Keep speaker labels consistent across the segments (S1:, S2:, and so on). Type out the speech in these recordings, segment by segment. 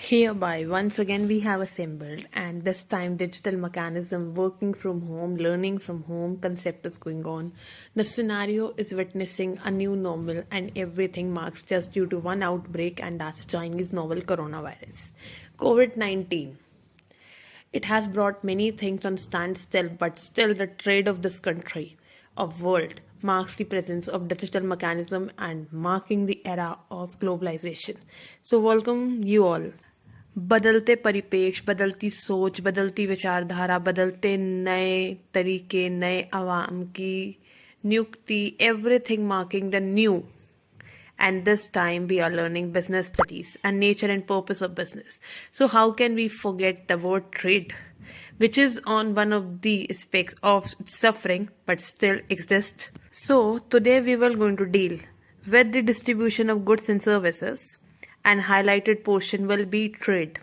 S1: Hereby, once again, we have assembled, and this time, digital mechanism, working from home, learning from home concept is going on. The scenario is witnessing a new normal, and everything marks just due to one outbreak, and that's Chinese novel coronavirus. COVID 19. It has brought many things on standstill, but still, the trade of this country, of world, marks the presence of digital mechanism and marking the era of globalization. So, welcome you all. बदलते परिपेक्ष, बदलती सोच, बदलती विचारधारा, बदलते नए तरीके, नए आवाम की नियुक्ति, everything marking the new. And this time we are learning business studies and nature and purpose of business. So how can we forget the word trade, which is on one of the aspects of suffering but still exists. So today we will going to deal with the distribution of goods and services, and highlighted portion will be trade,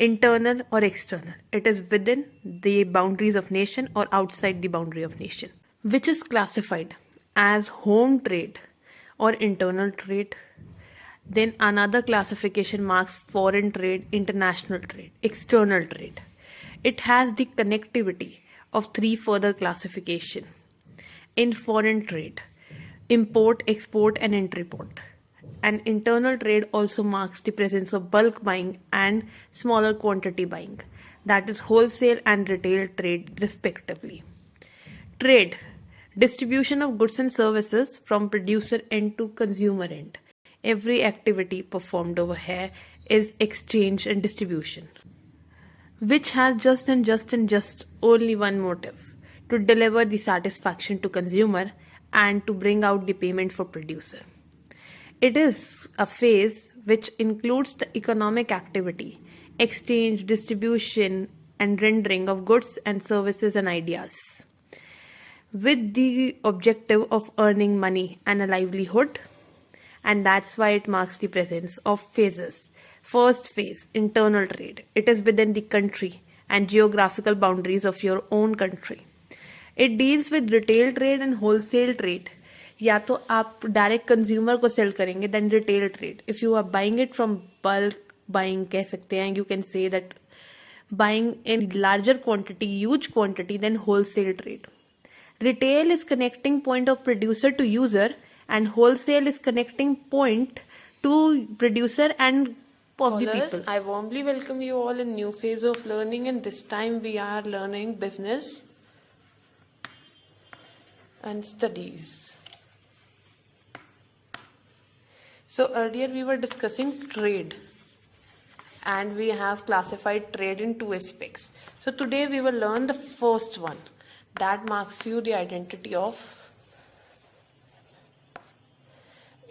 S1: internal or external. It is within the boundaries of nation or outside the boundary of nation, which is classified as home trade or internal trade. Then another classification marks foreign trade, international trade, external trade. It has the connectivity of three further classification. In foreign trade, import, export and interport. And internal trade also marks the presence of bulk buying and smaller quantity buying, that is wholesale and retail trade respectively. Trade, distribution of goods and services from producer end to consumer end. Every activity performed over here is exchange and distribution, which has just only one motive: to deliver the satisfaction to consumer and to bring out the payment for producer. It is a phase which includes the economic activity, exchange, distribution, and rendering of goods and services and ideas, with the objective of earning money and a livelihood. And that's why it marks the presence of phases. First phase, internal trade. It is within the country and geographical boundaries of your own country. It deals with retail trade and wholesale trade. या तो आप direct consumer को sell करेंगे, then retail trade. If you are buying it from bulk buying कह सकते हैं, you can say that buying in larger quantity, huge quantity, then wholesale trade. Retail is connecting point of producer to user, and wholesale is connecting point to producer and of the people. I warmly welcome you all in new phase of learning, and this time we are learning business and studies. So earlier we were discussing trade, and we have classified trade in two aspects. So today we will learn the first one, that marks you the identity of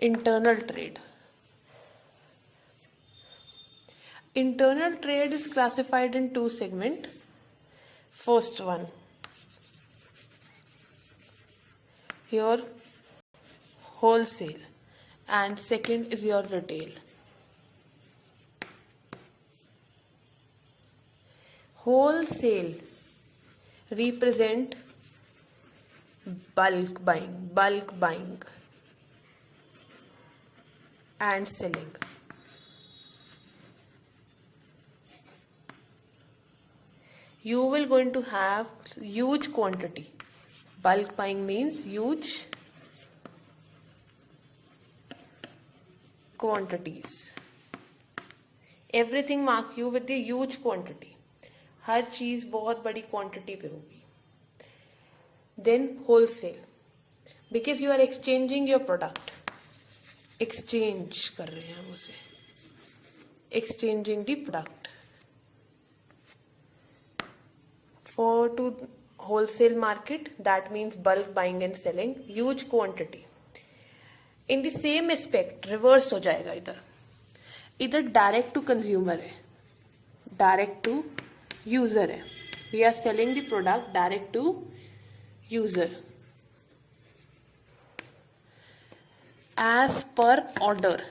S1: internal trade. Internal trade is classified in two segments. First one, your wholesale, and second is your retail. Wholesale represent bulk buying and selling. You will going to have huge quantity. Bulk buying means huge quantities. Everything mark you with the huge quantity. हर चीज बहुत बड़ी quantity पे होगी. Then wholesale, because you are exchanging your product. Exchange कर रहे हैं हम उसे, exchanging the product. For to wholesale market, that means bulk buying and selling, huge quantity. In the same aspect reverse हो जाएगा. इधर डायरेक्ट टू कंज्यूमर है, direct to user है. We are selling the product direct to user as per order.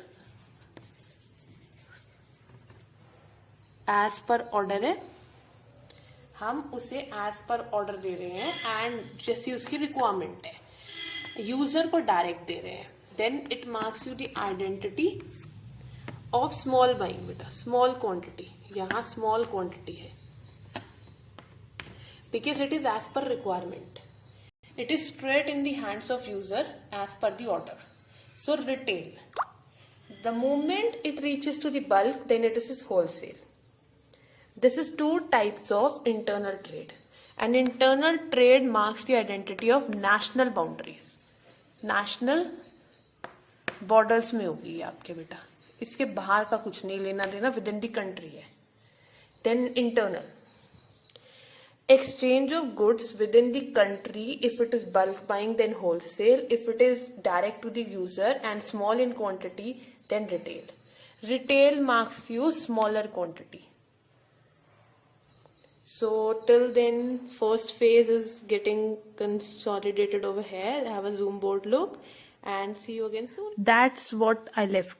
S1: As per order है, हम उसे as per order दे रहे हैं, एंड जैसी उसकी रिक्वायरमेंट है, यूजर को डायरेक्ट दे रहे हैं. Then it marks you the identity of small buying बेटा, स्मॉल क्वांटिटी, यहाँ स्मॉल क्वांटिटी है because it is as per requirement. It is straight in the hands of user as per the order. So retail, the moment it reaches to the bulk, then it is wholesale. This is two types of internal trade. And internal trade marks the identity of national boundaries. National borders में होगी ये आपके बेटा, इसके बाहर का कुछ नहीं लेना देना, विद इन द कंट्री है. Then internal, exchange of goods within the country. If it is bulk buying, then wholesale. If it is direct to the user and small in quantity, then retail. Retail marks you smaller quantity. So till then, first phase is getting consolidated over here. Have a zoom board look and see you again soon. That's what I left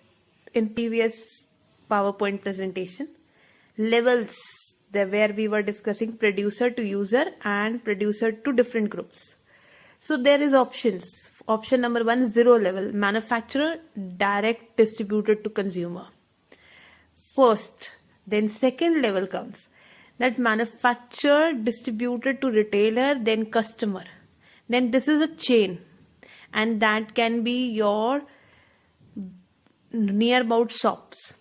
S1: in previous PowerPoint presentation. Levels, where we were discussing producer to user and producer to different groups. So there is options. Option number 1, zero level, manufacturer, direct distributed to consumer. First, then second level comes that manufacturer distributed to retailer, then customer. Then this is a chain, and that can be your nearby shops.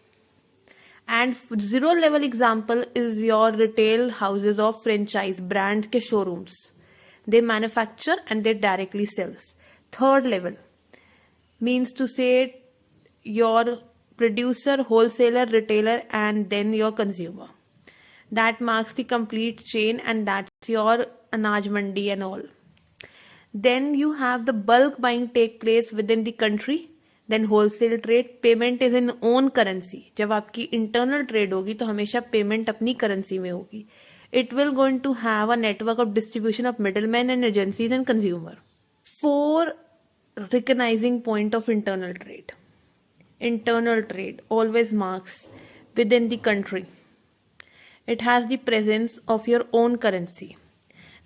S1: And zero level example is your retail houses of franchise brand के showrooms. They manufacture and they directly sells. Third level means to say your producer, wholesaler, retailer, and then your consumer. That marks the complete chain, and that's your Anaj Mandi and all. Then you have the bulk buying take place within the country. Then wholesale trade, payment is in own currency. जब आपकी internal trade होगी तो हमेशा payment अपनी currency में होगी. It will going to have a network of distribution of middlemen and agencies and consumer. 4 recognizing point of internal trade. Internal trade always marks within the country. It has the presence of your own currency.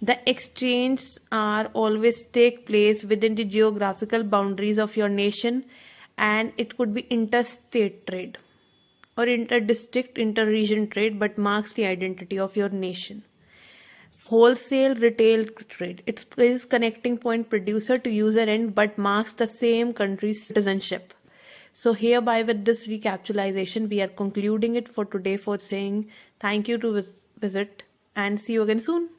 S1: The exchanges are always take place within the geographical boundaries of your nation, and it could be interstate trade or inter-district, inter-region trade, but marks the identity of your nation. Wholesale retail trade, it is connecting point producer to user end, but marks the same country's citizenship. So hereby with this recapitalization, we are concluding it for today for saying thank you to visit and see you again soon.